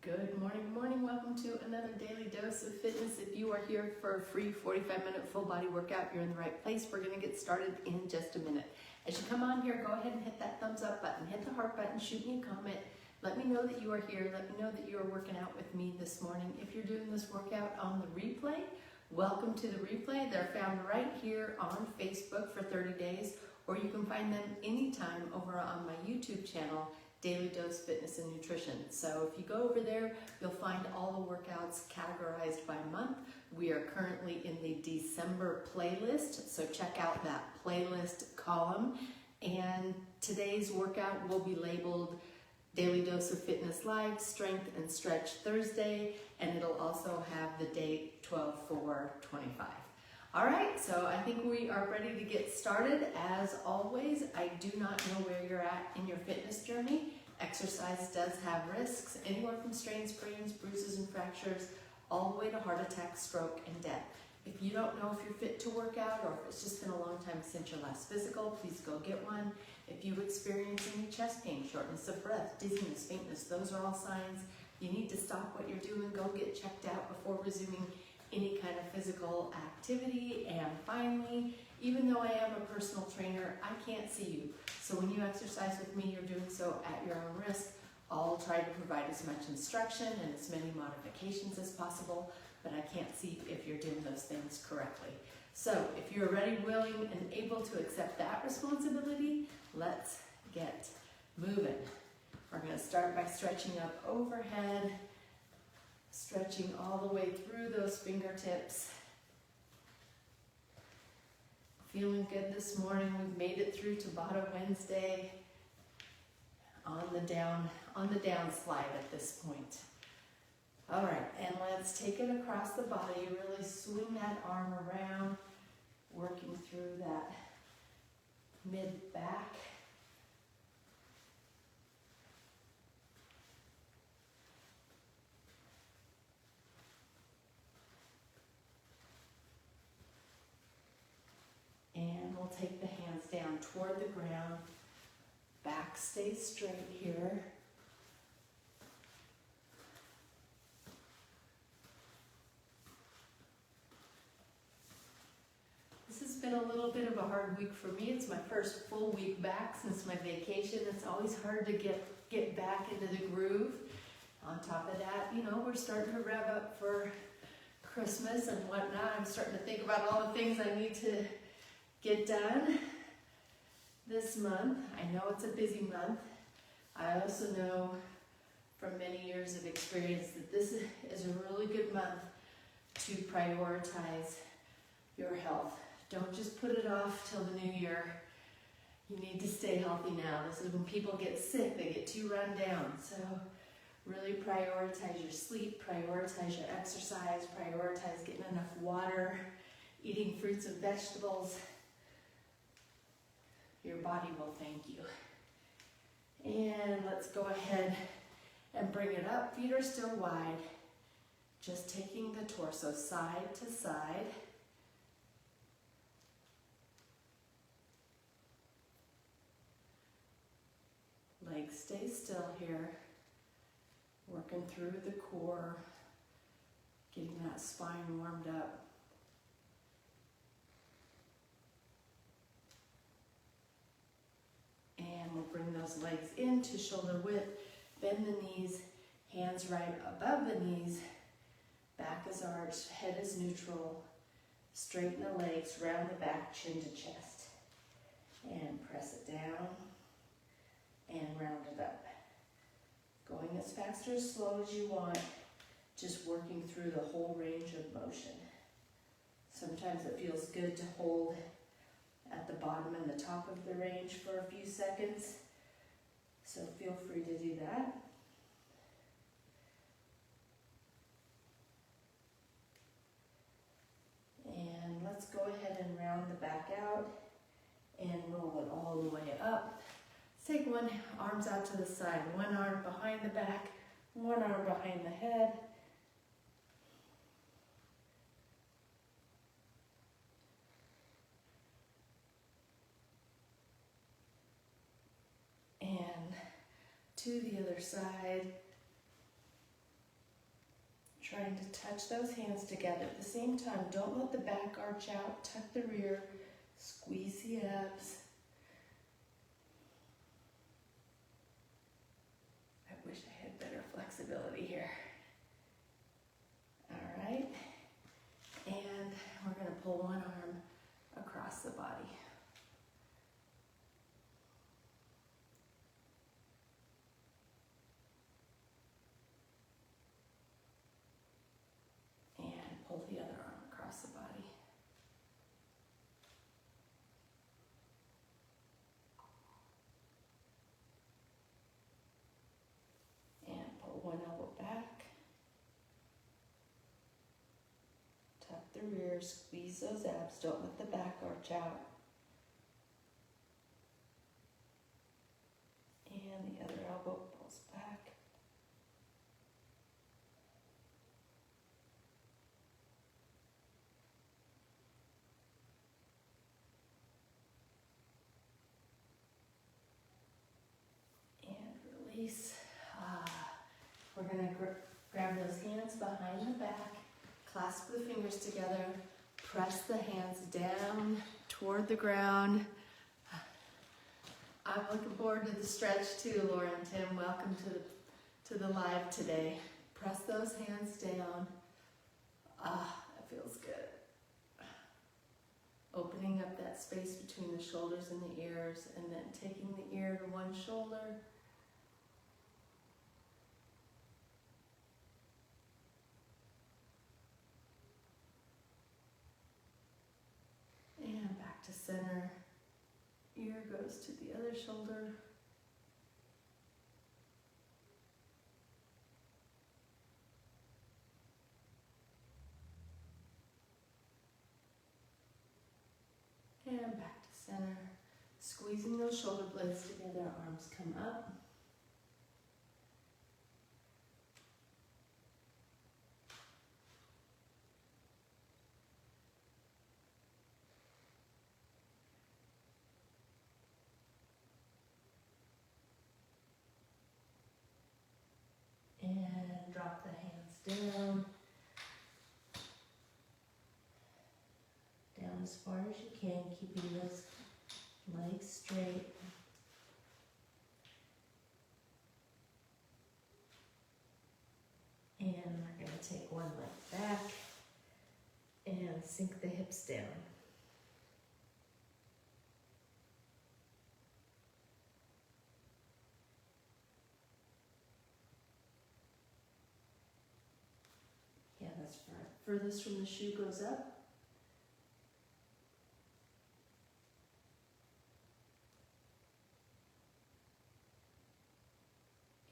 Good morning. Welcome to another daily dose of fitness. If you are here for a free 45-minute full body workout, you're in the right place. We're going to get started in just a minute. As you come on here, go ahead and hit that thumbs up button, hit the heart button, shoot me a comment. Let me know that you are here. Let me know that you are working out with me this morning. If you're doing this workout on the replay, welcome to the replay. They're found right here on Facebook for 30 days, or you can find them anytime over on my YouTube channel, Daily Dose Fitness and Nutrition. So if you go over there, you'll find all the workouts categorized by month. We are currently in the December playlist, so check out that playlist column. And today's workout will be labeled Daily Dose of Fitness Live Strength and Stretch Thursday, and it'll also have the date 12/4/25. All right, so I think we are ready to get started. As always, I do not know where you're at in your fitness journey. Exercise does have risks, anywhere from strains, sprains, bruises, and fractures, all the way to heart attack, stroke, and death. If you don't know if you're fit to work out, or if it's just been a long time since your last physical, please go get one. If you experience any chest pain, shortness of breath, dizziness, faintness, those are all signs you need to stop what you're doing, go get checked out before resuming any kind of physical activity. And finally, even though I am a personal trainer, I can't see you. So when you exercise with me, you're doing so at your own risk. I'll try to provide as much instruction and as many modifications as possible, but I can't see if you're doing those things correctly. So if you're ready, willing, and able to accept that responsibility, let's get moving. We're going to start by stretching up overhead, stretching all the way through those fingertips. Feeling good this morning. We've made it through Tabata Wednesday on the down slide at this point. All right, and let's take it across the body. Really swing that arm around, working through that mid-back. And we'll take the hands down toward the ground. Back stays straight here. This has been a little bit of a hard week for me. It's my first full week back since my vacation. It's always hard to get back into the groove. On top of that, we're starting to rev up for Christmas and whatnot. I'm starting to think about all the things I need to get done this month. I know it's a busy month. I also know from many years of experience that this is a really good month to prioritize your health. Don't just put it off till the new year. You need to stay healthy now. This is when people get sick, they get too run down. So really prioritize your sleep, prioritize your exercise, prioritize getting enough water, eating fruits and vegetables. Your body will thank you. And let's go ahead and bring it up. Feet are still wide. Just taking the torso side to side. Legs stay still here. Working through the core, getting that spine warmed up. And we'll bring those legs into shoulder width, bend the knees, hands right above the knees, back is arched, head is neutral, straighten the legs, round the back, chin to chest, and press it down, and round it up. Going as fast or as slow as you want, just working through the whole range of motion. Sometimes it feels good to hold at the bottom and the top of the range for a few seconds, so feel free to do that. And let's go ahead and round the back out and roll it all the way up. Take one arms out to the side, one arm behind the back, one arm behind the head. And to the other side. Trying to touch those hands together at the same time. Don't let the back arch out. Tuck the rear. Squeeze the abs. I wish I had better flexibility here. All right. And we're going to pull one arm across the body. And pull the other arm across the body. And pull one elbow back. Tuck the rear, squeeze those abs, don't let the back arch out. And the other elbow pulls back. And release. We're going to grab those hands behind the back, clasp the fingers together, press the hands down toward the ground. I'm looking forward to the stretch too, Laura and Tim. Welcome to the live today. Press those hands down. That feels good. Opening up that space between the shoulders and the ears, and then taking the ear to one shoulder. And back to center. Ear goes to the other shoulder. And back to center. Squeezing those shoulder blades together, arms come up. And drop the hands down. Down as far as you can, keeping those legs straight. And we're going to take one leg back and sink the hips down. Yeah, that's furthest from the shoe goes up.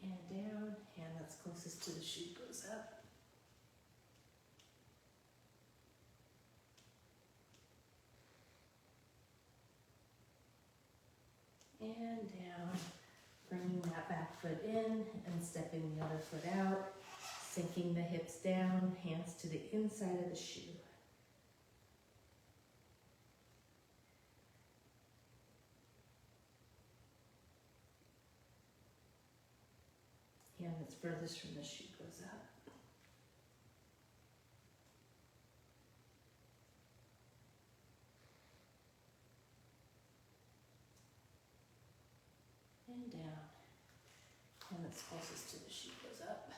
And down, hand that's closest to the shoe goes up. And down, bringing that back foot in and stepping the other foot out, sinking the hips down, hands to the inside of the shoe. Hand that's furthest from the shoe goes up. And down. Hand that's closest to the shoe goes up.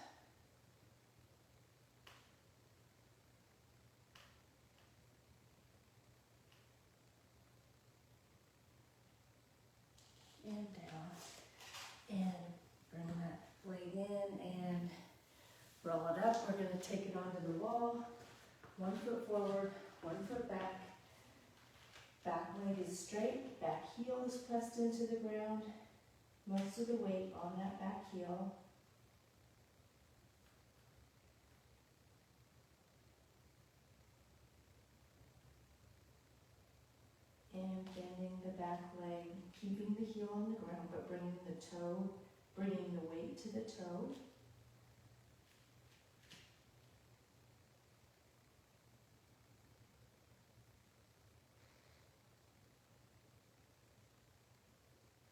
And down. And bring that leg in and roll it up. We're going to take it onto the wall. 1 foot forward, 1 foot back. Back leg is straight, back heel is pressed into the ground. Most of the weight on that back heel. And bending the back leg, keeping the heel on the ground, but bringing the weight to the toe.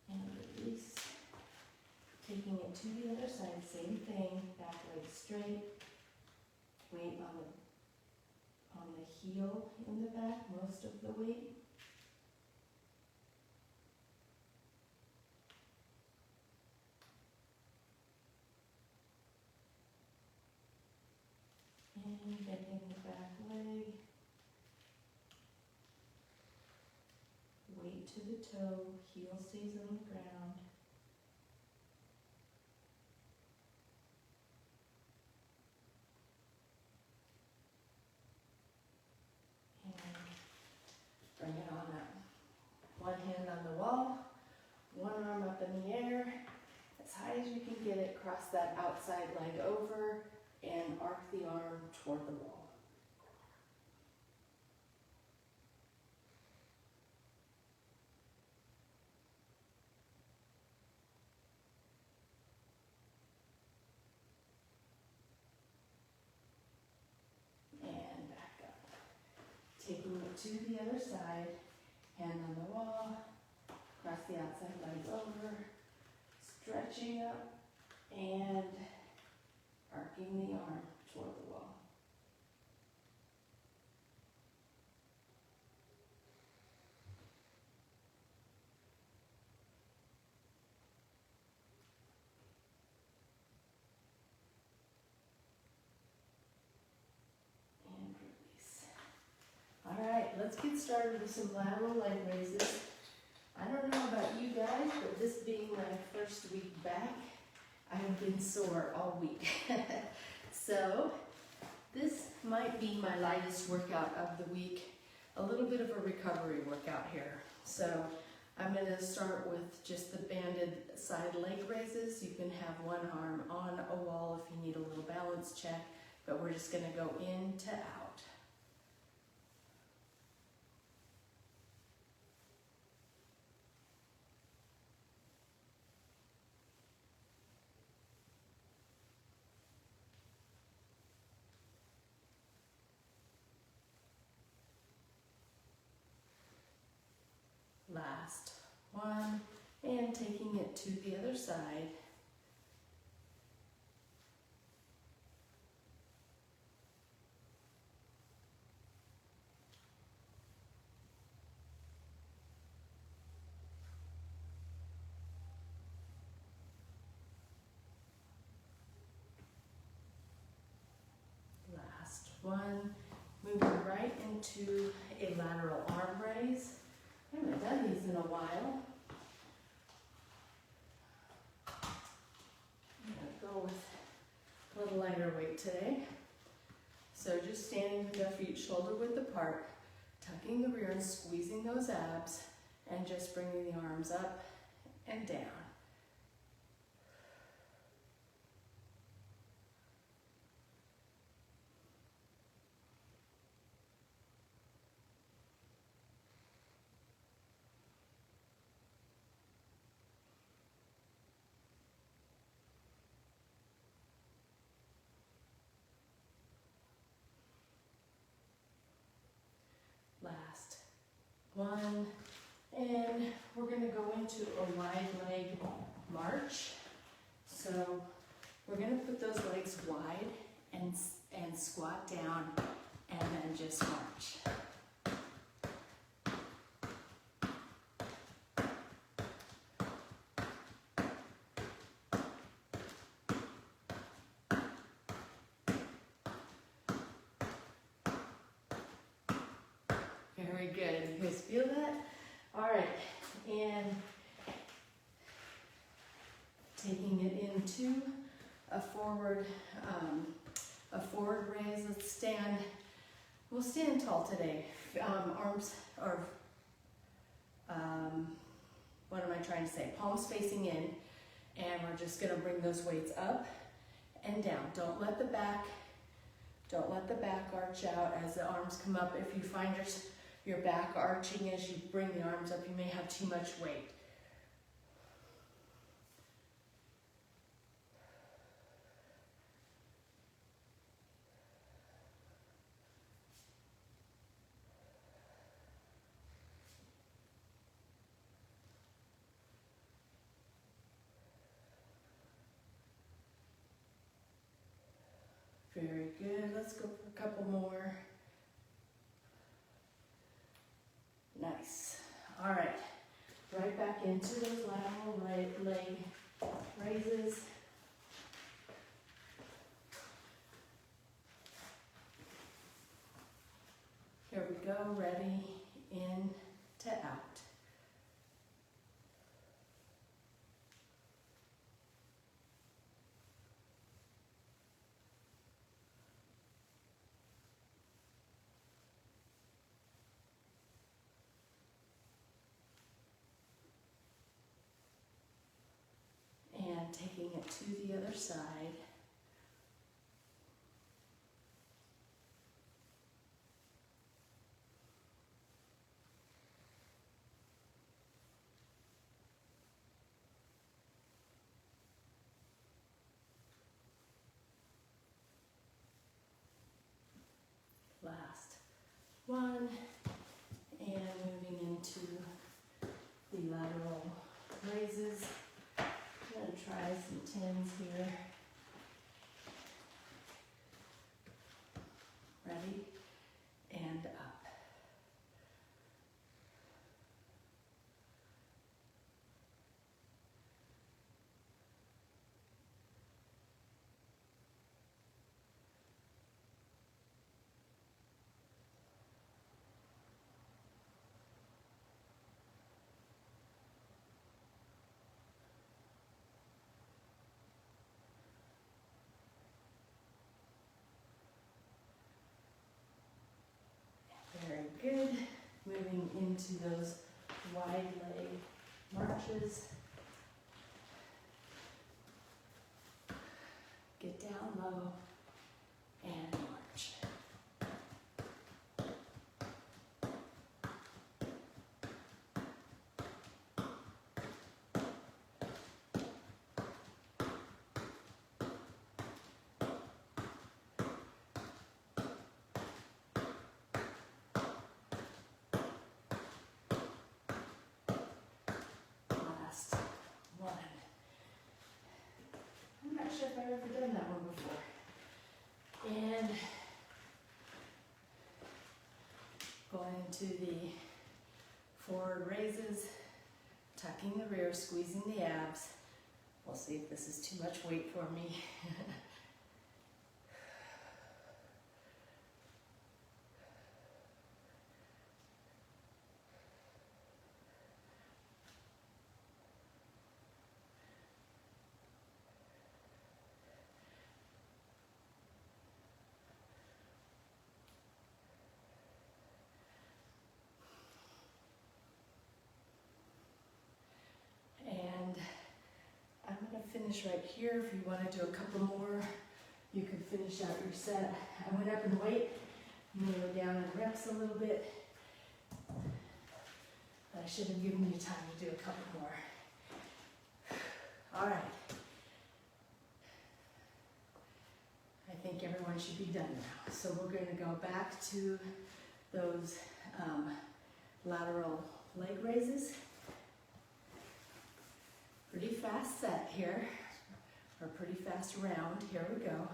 And release. Taking it to the other side, same thing, back leg straight. weight on the heel in the back, most of the weight. And bending the back leg. Weight to the toe, heel stays on the ground. And bring it on up. One hand on the wall, one arm up in the air, as high as you can get it. Cross that outside leg over and arc the arm toward the wall. And back up. Taking it to the other side, hand on the wall, cross the outside leg over, stretching up and arcing the arm toward the wall. And release. All right, let's get started with some lateral leg raises. I don't know about you guys, but this being my first week back, I have been sore all week. So this might be my lightest workout of the week, a little bit of a recovery workout here. So I'm going to start with just the banded side leg raises. You can have one arm on a wall if you need a little balance check, but we're just going to go in to out. Last one, and taking it to the other side. Last one, moving right into a lateral arm raise. I haven't done these in a while. I'm going to go with a little lighter weight today. So just standing with our feet shoulder width apart, tucking the rear and squeezing those abs, and just bringing the arms up and down. Last one, and we're going to go into a wide leg march. So we're going to put those legs wide and squat down and then just march. Very good. You guys feel that? All right, and taking it into a forward raise. Let's stand. We'll stand tall today. Arms are, what am I trying to say? Palms facing in, and we're just going to bring those weights up and down. Don't let the back arch out as the arms come up. If you find your back arching as you bring the arms up, you may have too much weight. Very good. Let's go for a couple more. Nice. All right. Right back into those lateral leg raises. Here we go. Ready, in to out. And taking it to the other side. Last one. And moving into the lateral raises. I'm going to try some 10s here. Ready? And up. Very good. Moving into those wide leg marches. Get down low and march. Last one. I'm not sure if I've ever done that one before. And going to the forward raises, tucking the rear, squeezing the abs. We'll see if this is too much weight for me. And I'm going to finish right here. If you want to do a couple more, you can finish out your set. I went up in weight. I'm going to go down in reps a little bit. But I should have given you time to do a couple more. All right. I think everyone should be done now. So we're going to go back to those lateral leg raises. Pretty fast set here, or pretty fast round. Here we go.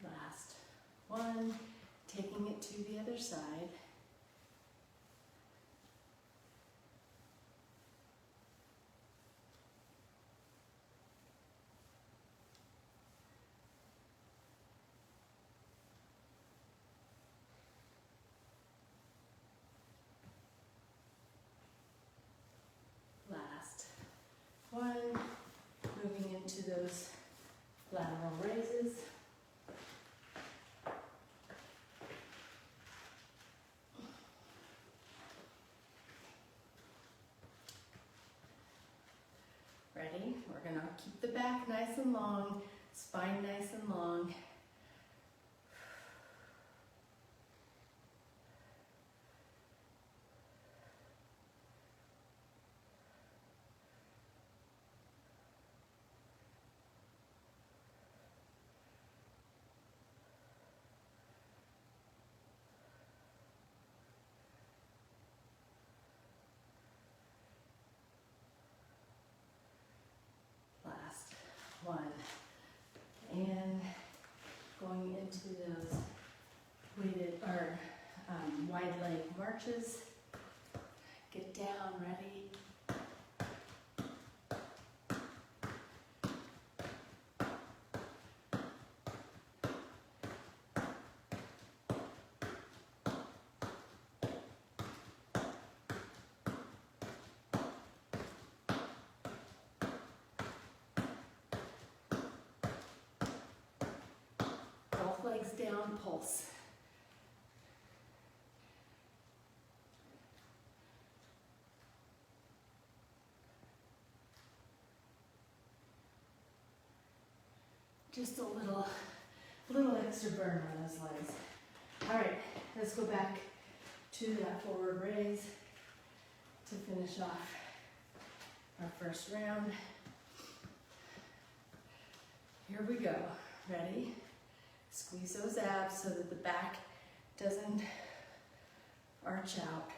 Last one, taking it to the other side. Last one, moving into those lateral raises. Ready? We're gonna keep the back nice and long, spine nice and long. going into those weighted or wide leg marches. Get down, ready. Both legs down, pulse. Just a little extra burn on those legs. All right, let's go back to that forward raise to finish off our first round. Here we go. Ready? Squeeze those abs so that the back doesn't arch out.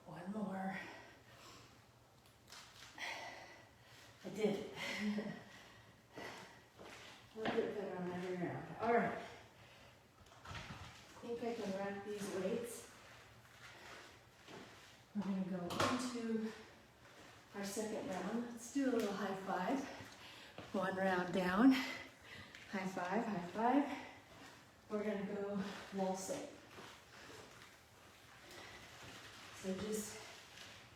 One more. I did it. A little bit better on every round. All right. I think I can rack these weights. We're going to go into our second round. Let's do a little high five. One round down. High five, high five. We're going to go wall sit. So just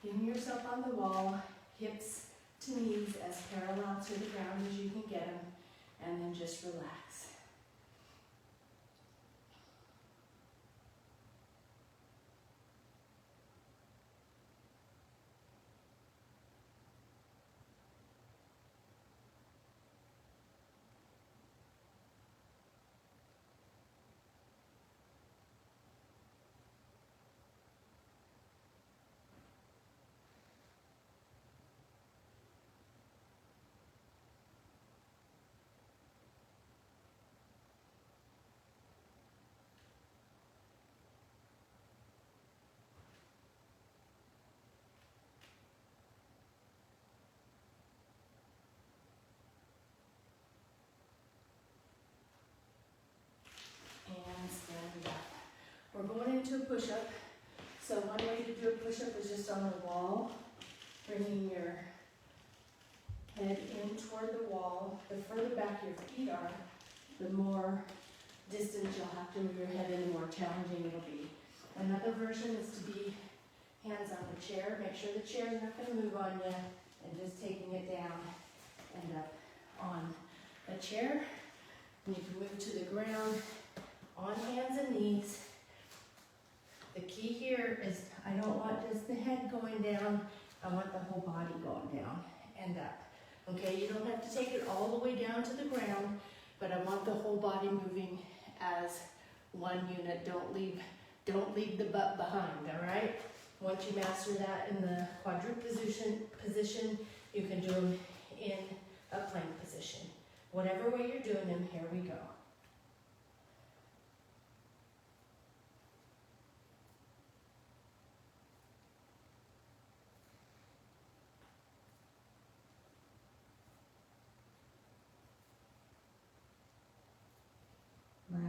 getting yourself on the wall, hips to knees as parallel to the ground as you can get them, and then just relax. And stand up. We're going into a push-up. So one way to do a push-up is just on the wall, bringing your head in toward the wall. The further back your feet are, the more distance you'll have to move your head in, the more challenging it'll be. Another version is to be hands on the chair. Make sure the chair is not going to move on you, and just taking it down and up on the chair. And you can move to the ground on hands and knees. The key here is I don't want just the head going down, I want the whole body going down and up. Okay, you don't have to take it all the way down to the ground, but I want the whole body moving as one unit. Don't leave the butt behind, all right? Once you master that in the quadruped position, you can do them in a plank position. Whatever way you're doing them, here we go.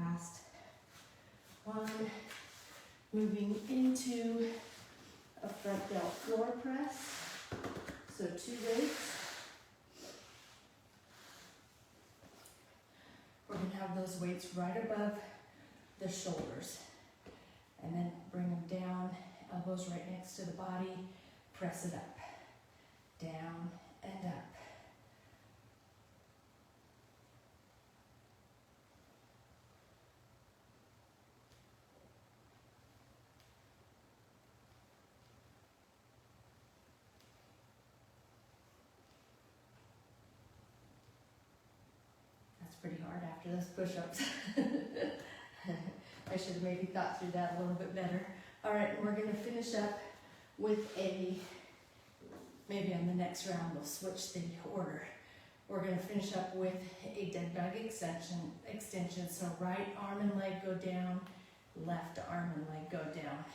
Last one, moving into a front delt floor press. So 2 weights. We're going to have those weights right above the shoulders. And then bring them down, elbows right next to the body, press it up, down and up. Pretty hard after those push-ups. I should have maybe thought through that a little bit better. All right, and we're gonna finish up with maybe on the next round we'll switch the order. We're gonna finish up with a dead bug extension. So right arm and leg go down, left arm and leg go down.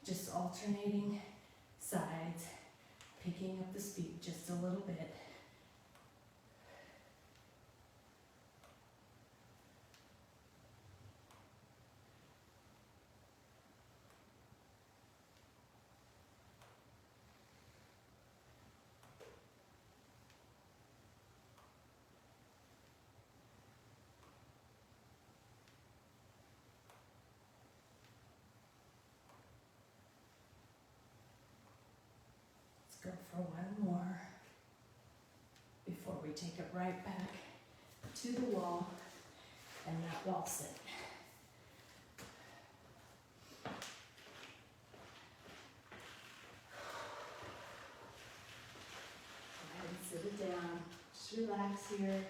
Just alternating sides, picking up the speed just a little bit. Go for one more before we take it right back to the wall and that wall sit. Go ahead and sit it down. Just relax here.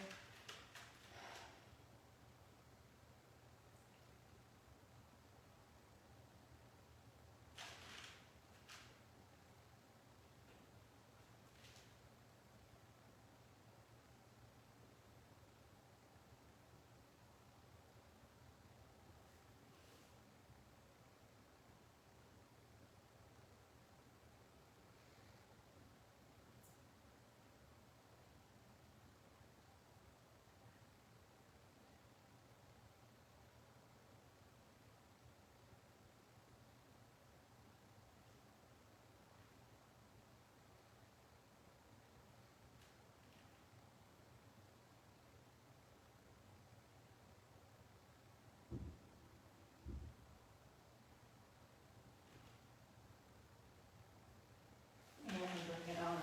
And bring it on up.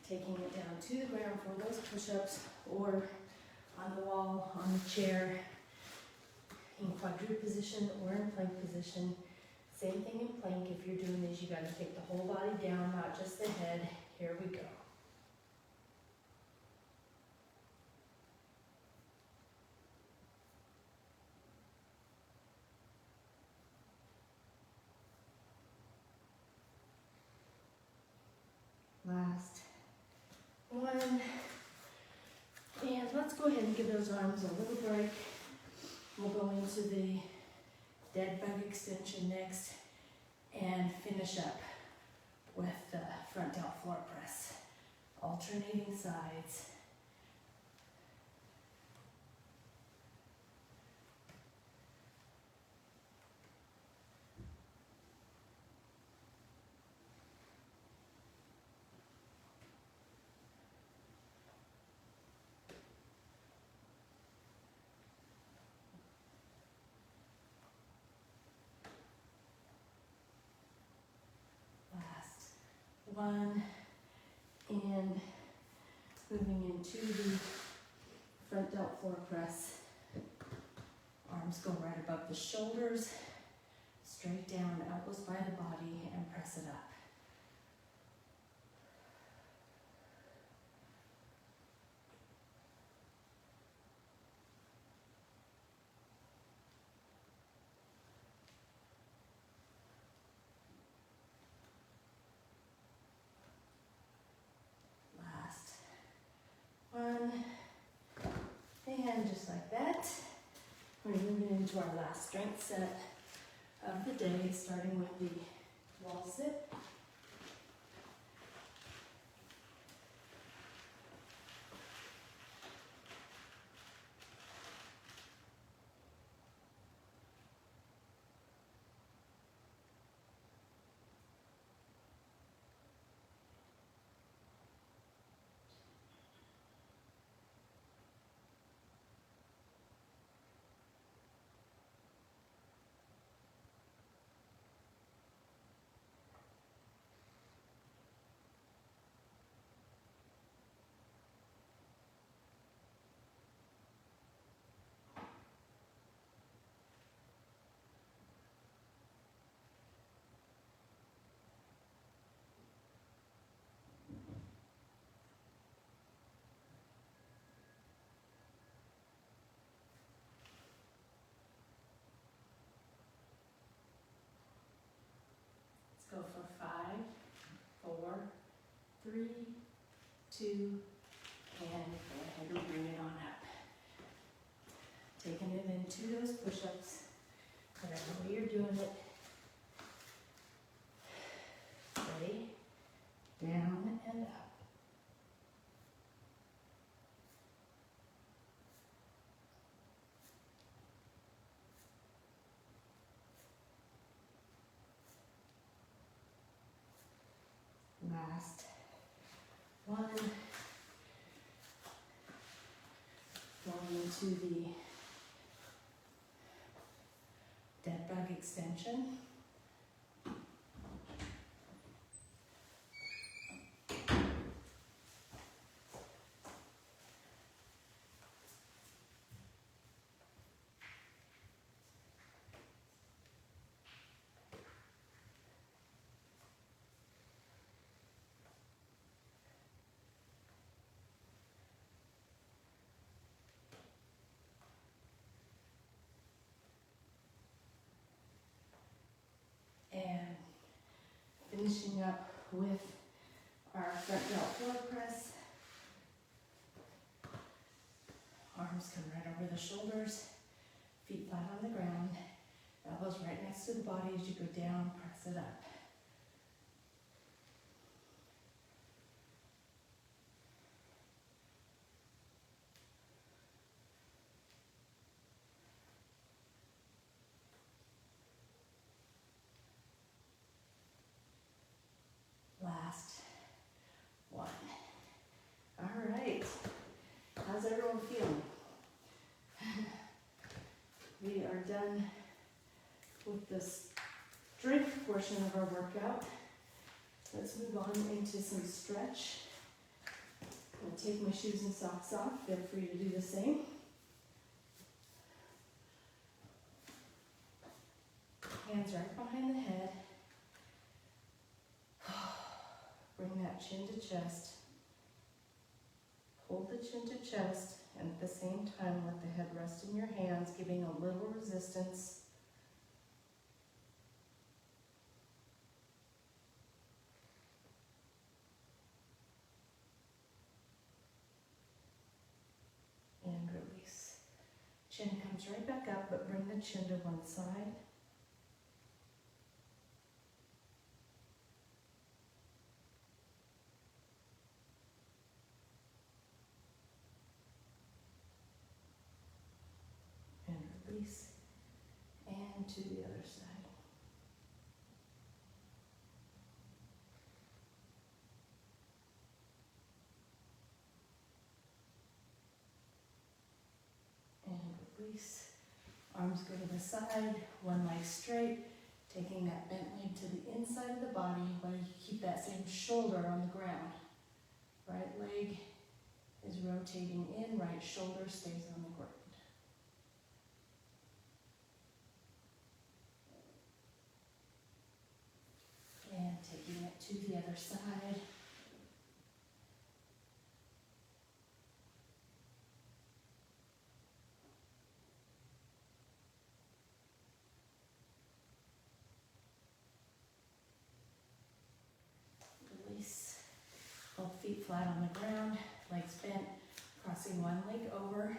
Taking it down to the ground for those push-ups or on the wall, on the chair, in quadruped position or in plank position. Same thing in plank. If you're doing this, you got to take the whole body down, not just the head. Here we go. Last one. And let's go ahead and give those arms a little break. We'll go into the dead bug extension next and finish up with the front delt floor press. Alternating sides. One, and moving into the front delt floor press. Arms go right above the shoulders, straight down, elbows by the body, and press it up. One, and just like that, we're moving into our last strength set of the day, starting with the wall sit. 2, and go ahead and bring it on up. Taking it into those push-ups, whatever way you're doing it. Ready? Down and up. Last one. Going into the dead bug extension. And finishing up with our front delt floor press. Arms come right over the shoulders, feet flat on the ground, elbows right next to the body as you go down, press it up. Last one. All right. How's everyone feeling? We are done with the strength portion of our workout. Let's move on into some stretch. I'm going to take my shoes and socks off. Feel free to do the same. Hands right behind the head. Bring that chin to chest. Hold the chin to chest, and at the same time let the head rest in your hands, giving a little resistance. And release. Chin comes right back up, but bring the chin to one side. And release. And to the other side. And release. Arms go to the side, one leg straight, taking that bent leg to the inside of the body while you keep that same shoulder on the ground. Right leg is rotating in, right shoulder stays on the ground. And taking it to the other side. Release. Both feet flat on the ground, legs bent, crossing one leg over,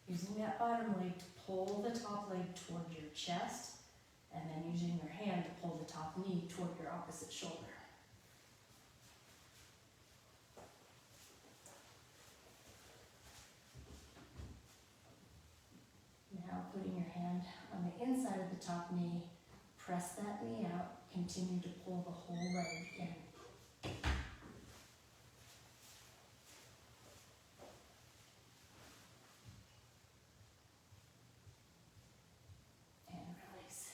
using that bottom leg to pull the top leg toward your chest, and then using your hand to pull the top knee toward your opposite shoulder. Now putting your hand on the inside of the top knee, press that knee out, continue to pull the whole leg in. And release.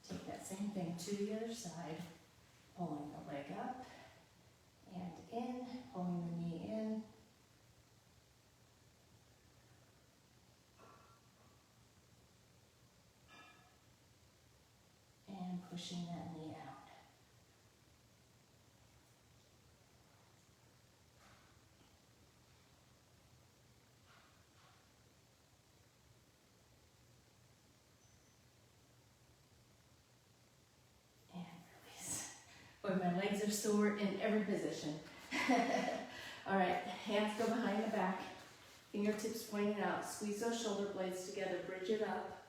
Take that same thing to the other side, pulling the leg up and in, pulling the knee in. And pushing that knee out. And release. Boy, my legs are sore in every position. All right, hands go behind the back, fingertips pointing out, squeeze those shoulder blades together, bridge it up.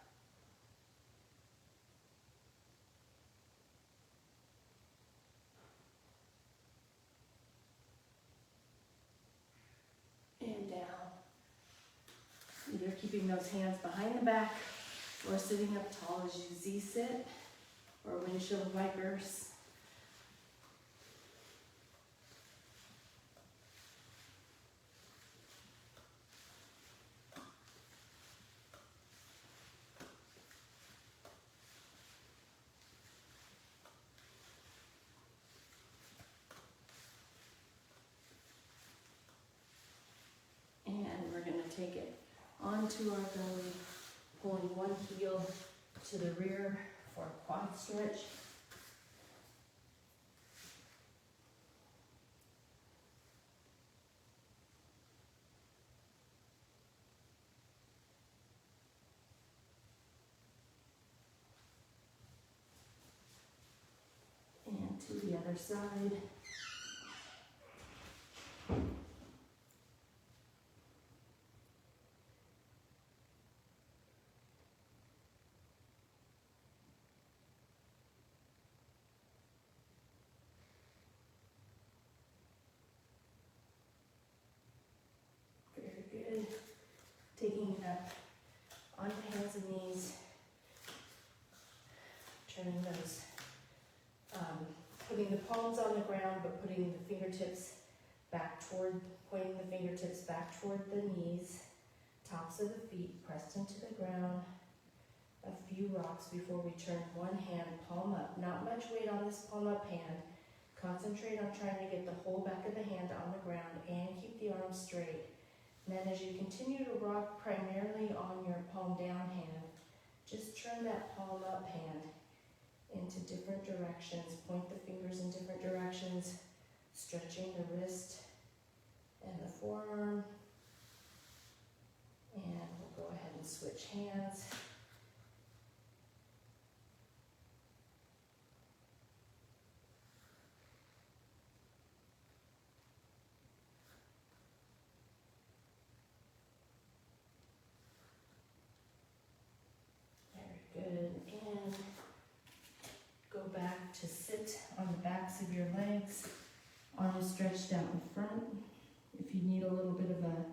And down. Either keeping those hands behind the back or sitting up tall as you Z-sit or windshield wipers. And we're going to take it onto our belly, pulling one heel to the rear for a quad stretch. And to the other side. Good. Taking it up onto hands and knees. Turning those, putting the palms on the ground, but putting the fingertips back toward, pointing the fingertips back toward the knees. Tops of the feet pressed into the ground. A few rocks before we turn one hand, palm up. Not much weight on this palm up hand. Concentrate on trying to get the whole back of the hand on the ground and keep the arms straight. And then as you continue to rock primarily on your palm down hand, just turn that palm up hand into different directions. Point the fingers in different directions, stretching the wrist and the forearm. And we'll go ahead and switch hands. Good, and go back to sit on the backs of your legs, arms stretched out in front. If you need a little bit of a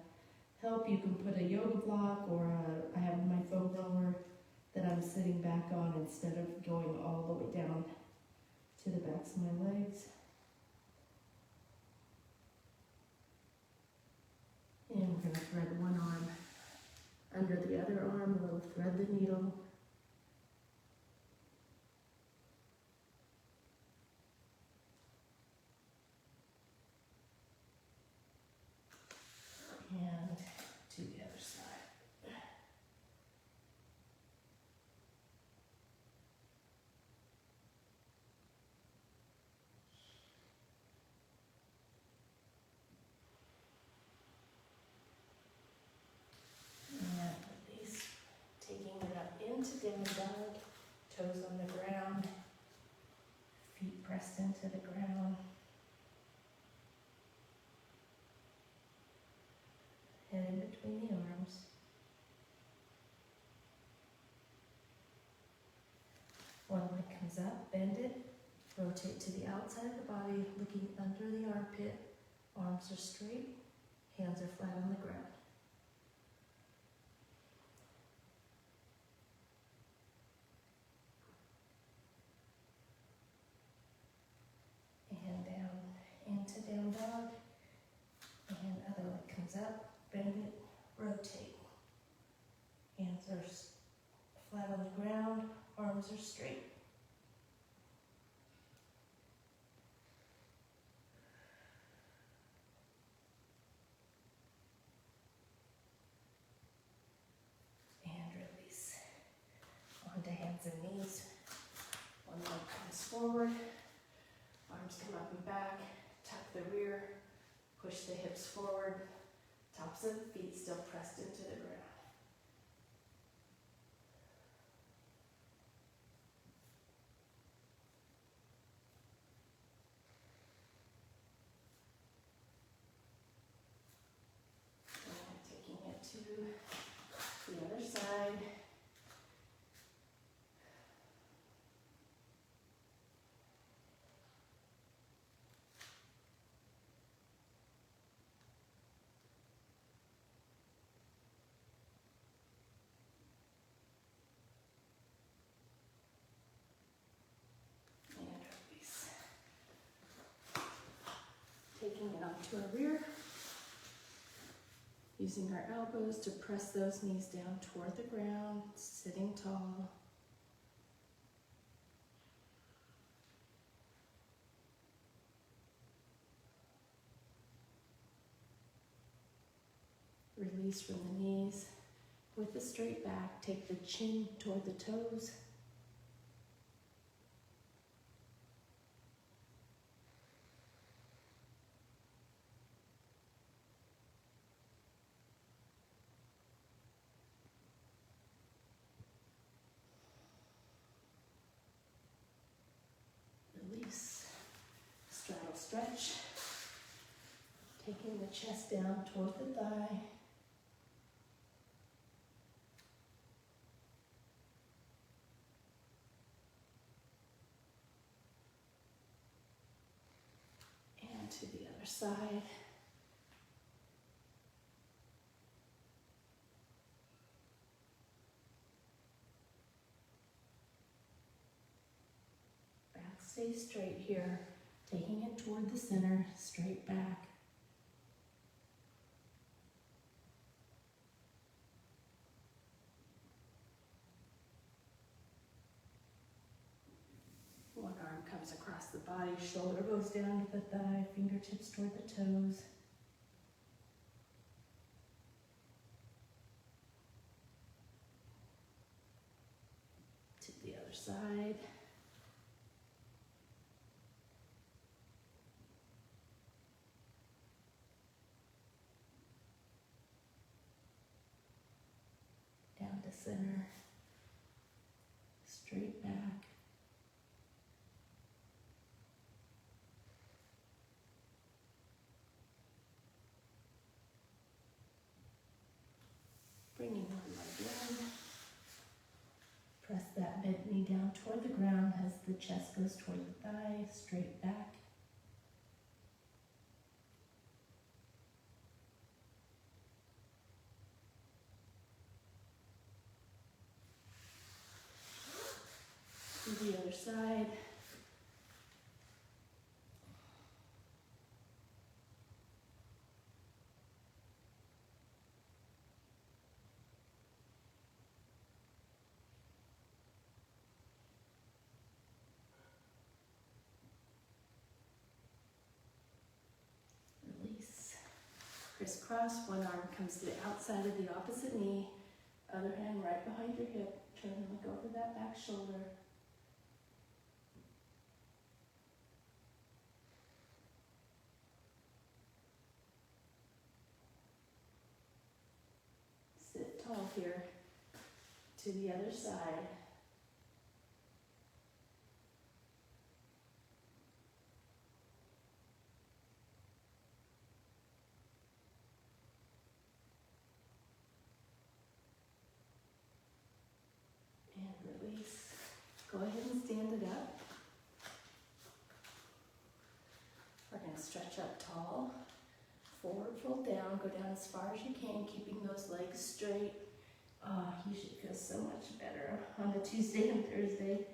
help, you can put a yoga block or I have my foam roller that I'm sitting back on instead of going all the way down to the backs of my legs. And we're going to thread one arm under the other arm. We'll thread the needle. And to the other side. And release, taking it up into down dog, toes on the ground, feet pressed into the ground. Head in between the arms. One leg comes up, bend it, rotate to the outside of the body, looking under the armpit. Arms are straight, hands are flat on the ground. And down into down dog. And other leg comes up, bend it, rotate. Hands are flat on the ground, arms are straight. And release. Onto hands and knees. One leg comes forward, arms come up and back, tuck the rear, push the hips forward, tops of the feet still pressed into the ground. side. And release. Taking it onto our rear. Using our elbows to press those knees down toward the ground, sitting tall. Release from the knees. With the straight back, take the chin toward the toes. Release. Straddle stretch. Taking the chest down toward the thigh. And to the other side. Back stays straight here. Taking it toward the center, straight back. One arm comes across the body, shoulder goes down to the thigh, fingertips toward the toes. To the other side. Down to center. Straight back. Bringing one leg in. Press that bent knee down toward the ground as the chest goes toward the thigh, straight back. To the other side. Release. Crisscross, one arm comes to the outside of the opposite knee, other hand right behind your hip. Turn and look over that back shoulder. Sit tall here. To the other side. And release. Go ahead and stand it up. We're going to stretch up tall. Forward, fold down. Go down as far as you can, keeping those legs straight. You should feel so much better on a Tuesday and Thursday.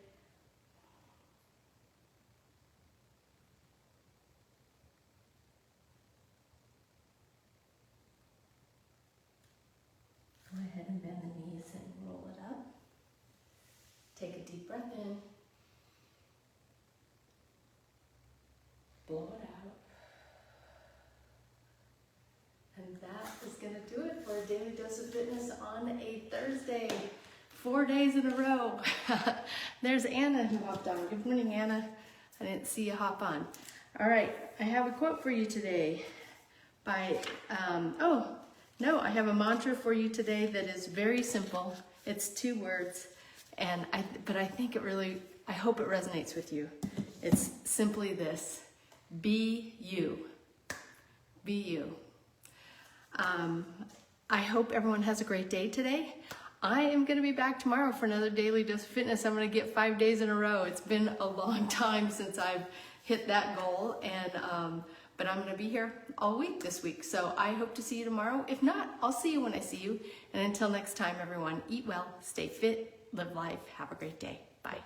Go ahead and bend the knees and roll it up. Take a deep breath in. Blow it out. And that is going to do it for a Daily Dose of Fitness on a Thursday. 4 days in a row. There's Anna who hopped on. Good morning, Anna. I didn't see you hop on. All right, I have a quote for you today by, I have a mantra for you today that is very simple. It's 2 words, but I think I hope it resonates with you. It's simply this: be you. Be you. I hope everyone has a great day today. I am going to be back tomorrow for another Daily Dose of Fitness. I'm going to get 5 days in a row. It's been a long time since I've hit that goal, and but I'm going to be here all week this week. So I hope to see you tomorrow. If not, I'll see you when I see you. And until next time, everyone, eat well, stay fit, live life. Have a great day. Bye.